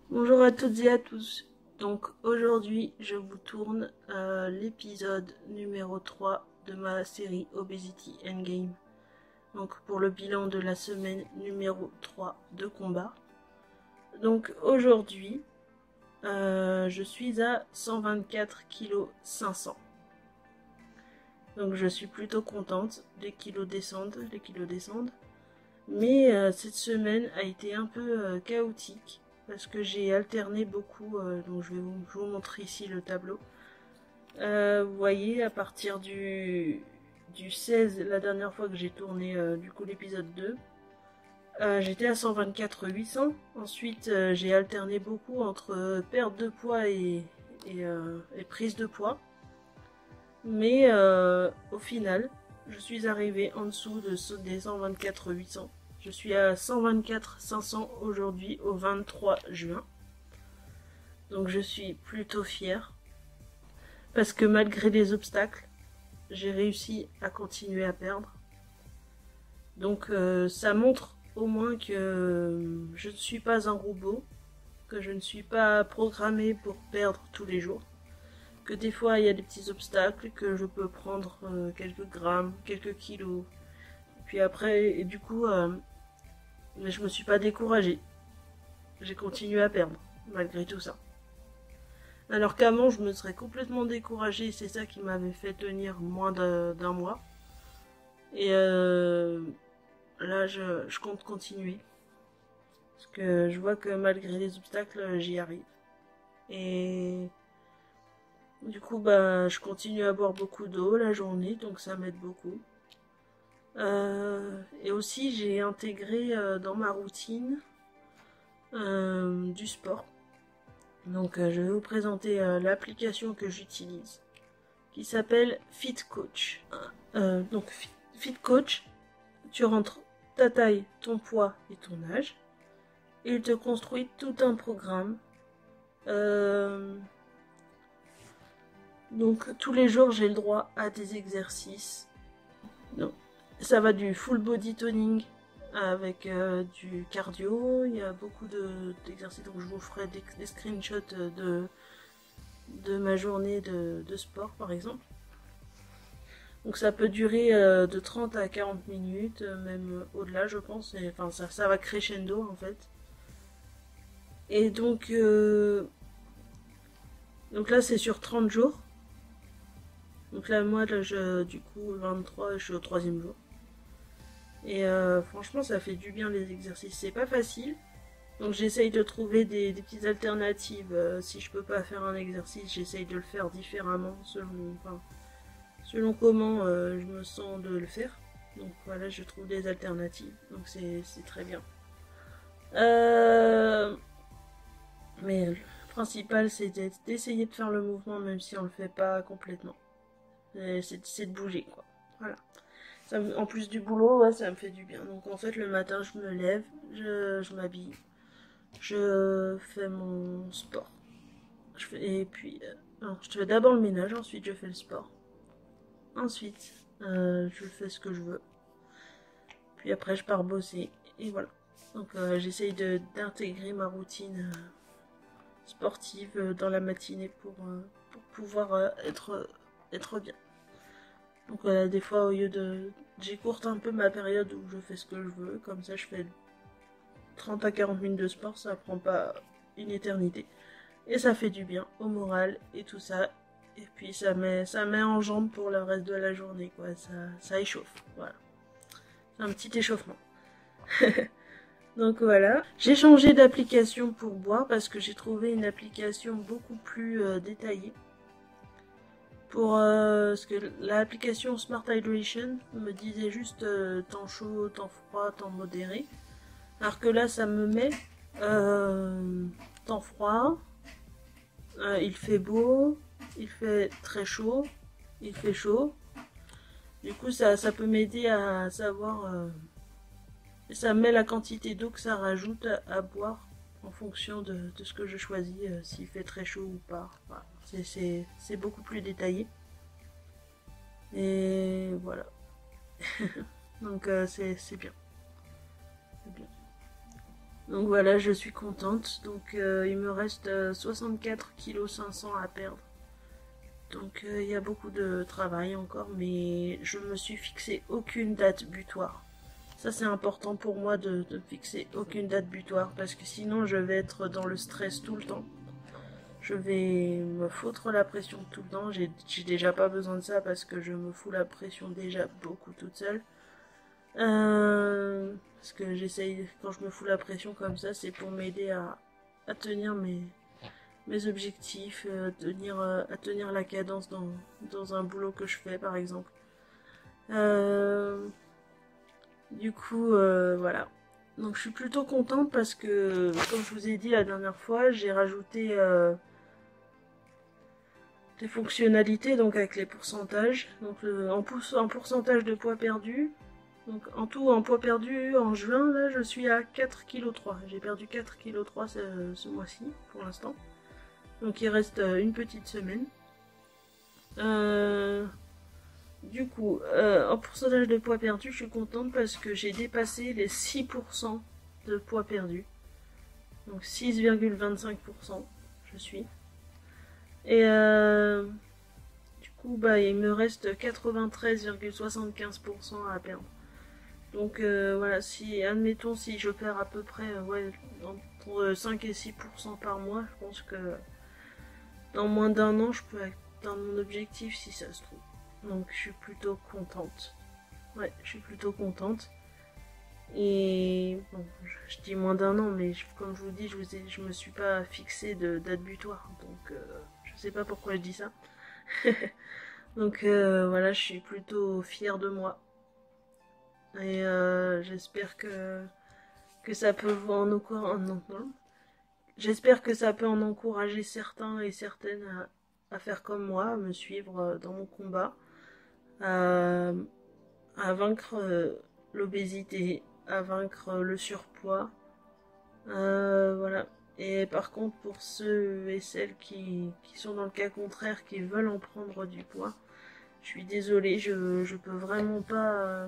Bonjour à toutes et à tous. Donc aujourd'hui, je vous tourne l'épisode numéro 3 de ma série Obesity Endgame. Donc pour le bilan de la semaine numéro 3 de combat. Donc aujourd'hui, je suis à 124 kg 500. Donc je suis plutôt contente, les kilos descendent. Mais cette semaine a été un peu chaotique parce que j'ai alterné beaucoup. Donc je vous montrer ici le tableau. Vous voyez, à partir du 16, la dernière fois que j'ai tourné du coup l'épisode 2, j'étais à 124 800. Ensuite, j'ai alterné beaucoup entre perte de poids et prise de poids. Mais au final, je suis arrivée en dessous des 124 800. Je suis à 124 500 aujourd'hui au 23 juin. Donc je suis plutôt fière. Parce que malgré les obstacles, j'ai réussi à continuer à perdre. Donc ça montre au moins que je ne suis pas un robot, que je ne suis pas programmée pour perdre tous les jours. Que des fois il y a des petits obstacles, que je peux prendre quelques grammes, quelques kilos. Puis après, et du coup, mais je me suis pas découragée. J'ai continué à perdre, malgré tout ça. Alors qu'avant, je me serais complètement découragée, c'est ça qui m'avait fait tenir moins d'un mois. Et là, je compte continuer. Parce que je vois que malgré les obstacles, j'y arrive. Et du coup, bah, je continue à boire beaucoup d'eau la journée, donc ça m'aide beaucoup. Et aussi, j'ai intégré dans ma routine du sport. Donc, je vais vous présenter l'application que j'utilise, qui s'appelle Fit Coach. Donc, Fit Coach, tu rentres ta taille, ton poids et ton âge. Et il te construit tout un programme. Donc, tous les jours, j'ai le droit à des exercices. Donc, ça va du full body toning avec du cardio. Il y a beaucoup d'exercices. Donc, je vous ferai des screenshots de ma journée de sport, par exemple. Donc ça peut durer de 30 à 40 minutes, même au-delà, je pense. Et, enfin, ça va crescendo, en fait. Et donc là, c'est sur 30 jours. Donc là, moi, là, du coup, 23, je suis au troisième jour. Et franchement, ça fait du bien les exercices. C'est pas facile. Donc j'essaye de trouver des petites alternatives. Si je peux pas faire un exercice, j'essaye de le faire différemment selon comment je me sens de le faire. Donc voilà, je trouve des alternatives. Donc c'est très bien. Mais le principal, c'est d'essayer de faire le mouvement même si on le fait pas complètement. C'est de bouger, quoi. Voilà. En plus du boulot, ouais, ça me fait du bien. Donc en fait, le matin, je me lève, je m'habille, je fais mon sport. Et puis, alors, je fais d'abord le ménage, ensuite je fais le sport. Ensuite, je fais ce que je veux. Puis après, je pars bosser. Et voilà. Donc j'essaye d'intégrer ma routine sportive dans la matinée pour pouvoir être bien. Donc des fois, au lieu de... J'écourte un peu ma période où je fais ce que je veux. Comme ça, je fais 30 à 40 minutes de sport. Ça prend pas une éternité. Et ça fait du bien au moral et tout ça. Et puis ça met en jambe pour le reste de la journée, quoi. Ça échauffe. Voilà. C'est un petit échauffement. Donc voilà. J'ai changé d'application pour boire parce que j'ai trouvé une application beaucoup plus détaillée. Parce que l'application Smart Hydration me disait juste temps chaud, temps froid, temps modéré. Alors que là, ça me met temps froid, il fait beau, il fait très chaud, il fait chaud. Du coup, ça peut m'aider à savoir. Ça met la quantité d'eau que ça rajoute à boire en fonction de ce que je choisis, s'il fait très chaud ou pas. Voilà. C'est beaucoup plus détaillé. Et voilà. Donc c'est bien. C'est bien. Donc voilà, je suis contente. Donc il me reste 64,5 kg à perdre. Donc il y a beaucoup de travail encore, mais je me suis fixé aucune date butoir. Ça c'est important pour moi de fixer aucune date butoir parce que sinon je vais être dans le stress tout le temps. Je vais me foutre la pression tout le temps. J'ai déjà pas besoin de ça parce que je me fous la pression déjà beaucoup toute seule. Parce que j'essaye, quand je me fous la pression comme ça, c'est pour m'aider à tenir mes objectifs, à tenir la cadence dans un boulot que je fais par exemple. Du coup, voilà. Donc je suis plutôt contente parce que, comme je vous ai dit la dernière fois, j'ai rajouté des fonctionnalités donc avec les pourcentages. Donc en pourcentage de poids perdu. Donc en tout, en poids perdu, en juin, là, je suis à 4,3 kg. J'ai perdu 4,3 kg ce mois-ci, pour l'instant. Donc il reste une petite semaine. Du coup, en pourcentage de poids perdu, je suis contente parce que j'ai dépassé les 6% de poids perdu. Donc 6,25% je suis. Et du coup, bah, il me reste 93,75% à perdre. Donc voilà, si admettons si je perds à peu près ouais, entre 5 et 6% par mois, je pense que dans moins d'un an, je peux atteindre mon objectif si ça se trouve. Donc je suis plutôt contente. Ouais, je suis plutôt contente. Et bon, je dis moins d'un an, mais comme je vous dis, je me suis pas fixé de date butoir. Donc je sais pas pourquoi je dis ça. Donc voilà, je suis plutôt fière de moi. Et j'espère que ça peut vous en encourager. Non, non. J'espère que ça peut en encourager certains et certaines à faire comme moi, à me suivre dans mon combat, à, à vaincre l'obésité, à vaincre le surpoids. Voilà. Et par contre, pour ceux et celles qui sont dans le cas contraire, qui veulent en prendre du poids, je suis désolée, je peux vraiment pas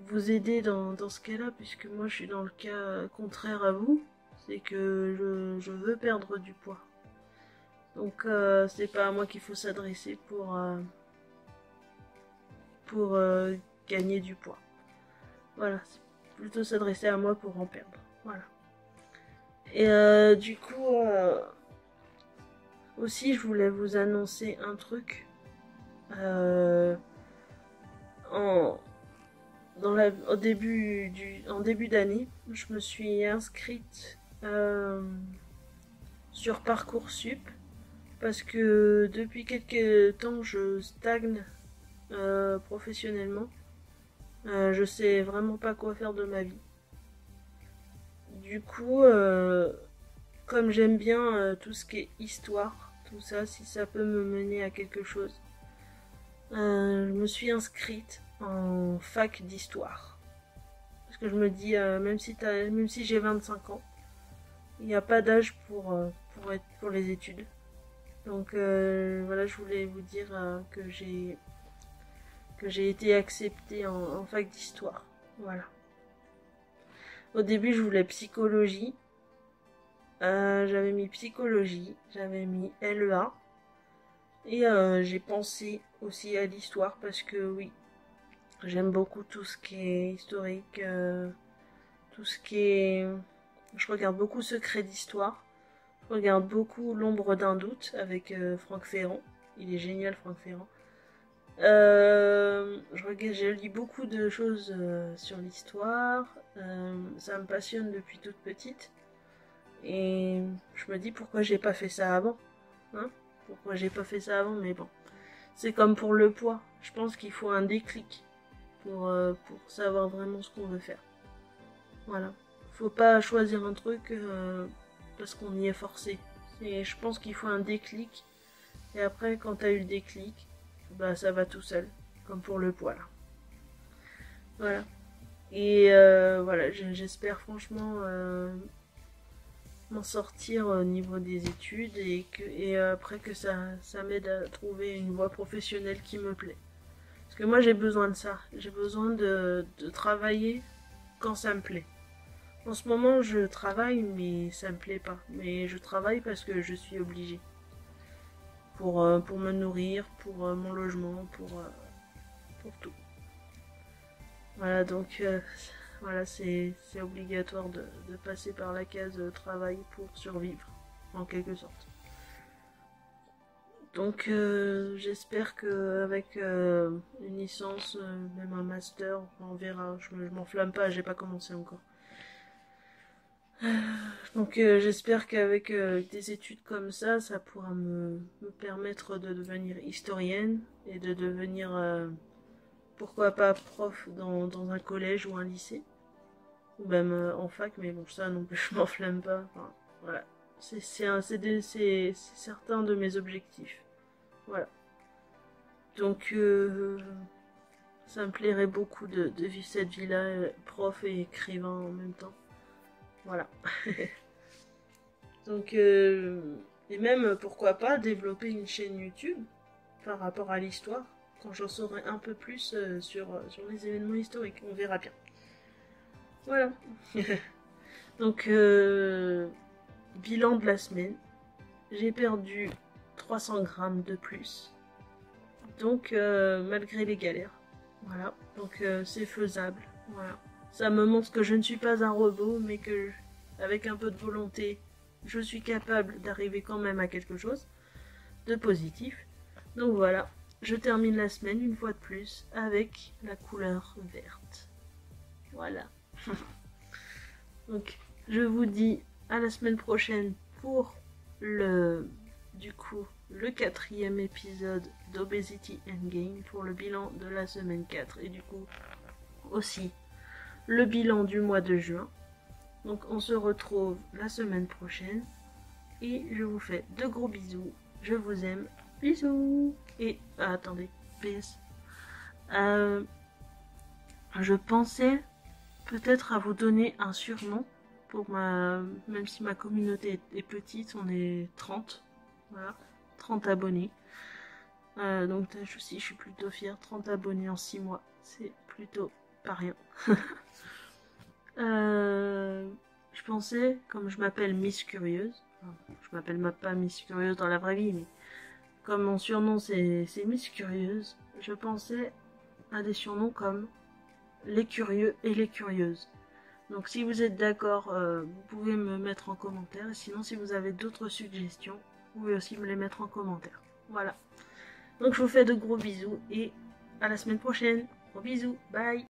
vous aider dans ce cas-là, puisque moi je suis dans le cas contraire à vous, c'est que je veux perdre du poids. Donc c'est pas à moi qu'il faut s'adresser pour gagner du poids. Voilà, c'est plutôt s'adresser à moi pour en perdre. Voilà. Et du coup, aussi je voulais vous annoncer un truc. En, en début d'année, je me suis inscrite sur Parcoursup parce que depuis quelques temps je stagne professionnellement. Je sais vraiment pas quoi faire de ma vie. Du coup, comme j'aime bien tout ce qui est histoire, tout ça, si ça peut me mener à quelque chose, je me suis inscrite en fac d'histoire. Parce que je me dis, même si j'ai 25 ans, il n'y a pas d'âge pour les études. Donc voilà, je voulais vous dire que j'ai été acceptée en fac d'histoire. Voilà. Au début, je voulais psychologie. J'avais mis psychologie, j'avais mis LEA. Et j'ai pensé aussi à l'histoire parce que oui, j'aime beaucoup tout ce qui est historique, tout ce qui est... Je regarde beaucoup Secrets d'Histoire. Je regarde beaucoup L'ombre d'un doute avec Franck Ferrand. Il est génial, Franck Ferrand. Je lis beaucoup de choses sur l'histoire. Ça me passionne depuis toute petite. Et je me dis pourquoi j'ai pas fait ça avant. Hein, pourquoi j'ai pas fait ça avant, mais bon. C'est comme pour le poids. Je pense qu'il faut un déclic pour savoir vraiment ce qu'on veut faire. Voilà. Faut pas choisir un truc parce qu'on y est forcé. Je pense qu'il faut un déclic. Et après, quand t'as eu le déclic, bah ça va tout seul. Comme pour le poids là. Voilà. Et voilà, j'espère franchement m'en sortir au niveau des études et après que ça m'aide à trouver une voie professionnelle qui me plaît. Parce que moi j'ai besoin de ça. J'ai besoin de travailler quand ça me plaît. En ce moment je travaille mais ça me plaît pas. Mais je travaille parce que je suis obligée. Pour me nourrir, pour mon logement, pour tout. Voilà, donc voilà, c'est obligatoire de passer par la case travail pour survivre, en quelque sorte. Donc j'espère qu'avec une licence, même un master, on verra. Je m'enflamme pas, j'ai pas commencé encore. Donc j'espère qu'avec des études comme ça pourra me permettre de devenir historienne et de devenir, pourquoi pas, prof dans un collège ou un lycée. Ou même en fac, mais bon, ça non plus, je m'enflamme pas. Enfin, voilà. C'est certains de mes objectifs. Voilà. Donc ça me plairait beaucoup de vivre cette vie-là, prof et écrivain en même temps. Voilà. Donc, et même, pourquoi pas, développer une chaîne YouTube par rapport à l'histoire, quand j'en saurai un peu plus sur les événements historiques. On verra bien. Voilà. Donc, bilan de la semaine. J'ai perdu 300 grammes de plus. Donc, malgré les galères. Voilà. Donc, c'est faisable. Voilà. Ça me montre que je ne suis pas un robot, mais que, avec un peu de volonté, je suis capable d'arriver quand même à quelque chose de positif. Donc voilà, je termine la semaine une fois de plus avec la couleur verte. Voilà. Donc je vous dis à la semaine prochaine pour le 4e épisode d'Obesity Endgame, pour le bilan de la semaine 4 et du coup aussi le bilan du mois de juin. Donc on se retrouve la semaine prochaine et je vous fais de gros bisous. Je vous aime. Bisous. Et attendez, PS. Je pensais peut-être à vous donner un surnom pour même si ma communauté est petite, on est 30. Voilà, 30 abonnés. Donc je suis plutôt fière. 30 abonnés en 6 mois. C'est plutôt pas rien. Je pensais, comme je m'appelle Miss Curieuse, je m'appelle pas Miss Curieuse dans la vraie vie, mais comme mon surnom c'est Miss Curieuse, je pensais à des surnoms comme les curieux et les curieuses. Donc si vous êtes d'accord, vous pouvez me mettre en commentaire. Sinon, si vous avez d'autres suggestions, vous pouvez aussi me les mettre en commentaire. Voilà. Donc je vous fais de gros bisous et à la semaine prochaine. Gros bisous. Bye.